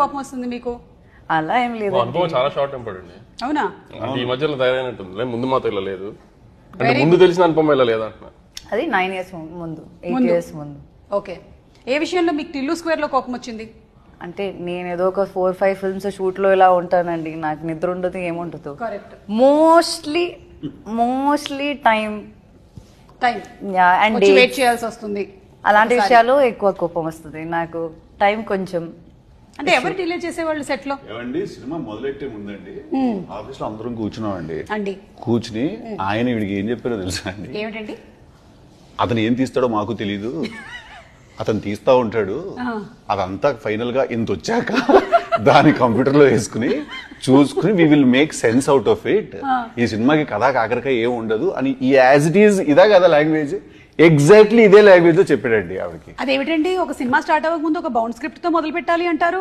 కోపం వస్తుంది మీకు? అలా ఏం లేదు. అనుభవం చాలా షార్ట్ టెంపర్డ్ అండి. అవునా? ఈ మధ్యలో తయారైనట్టుంది. ముందు మాతో ఇలా లేదు, అంటే ముందు తెలిసిన అనుపమ ఇలా లేదు అంటున్నా. అది 9 years ముందు, 8 years ముందు. ఓకే. ఏ విషయంలో మీకు టిల్లు స్క్వేర్ లో కోపం వచ్చింది? అంటే నేను ఏదో ఒక 4-5 ఫిల్మ్స్ షూట్ లో ఇలా ఉంటానండి, నాకు నిద్ర ఉండదు, ఏముండదు. Correct. Mostly time and wait చేయాల్సి వస్తుంది. అలాంటి విషయాలు ఎక్కువ కోపం వస్తుంది నాకు. టైం కొంచెం అంటే ఎవరు డిలే చేసేవాళ్ళు సెట్ లో? ఏమండి, సినిమా మొదలెట్టే ముందండి ఆఫీస్ లో అందరం కూర్చున్నామండి. అండి కూర్చుని ఆయన వీడికి ఏం చెప్పారో తెలుసా అండి? ఏమిటండి? అతను ఏం తీస్తాడో మాకు తెలీదు, అతను తీస్తా ఉంటాడు, అదంతా ఫైనల్ గా ఇంత వచ్చాక దాని కంప్యూటర్ లో వేసుకుని చూసుకుని we will make sense out of it. ఈ సినిమాకి కథా కాకరకాయ ఏం ఉండదు అని ఈ యాజ్ ఇట్ ఈజ్ ఇదా కదా లాంగ్వేజ్, ఎగ్జాక్ట్లీ ఇదే లాంగ్వేజ్ లో చెప్పాడండి ఆవిడకి. అదేమిటండి, ఒక సినిమా స్టార్ట్ అవ్వక ముందు ఒక బౌండ్ స్క్రిప్ట్ తో మొదలు పెట్టాలి అంటారు.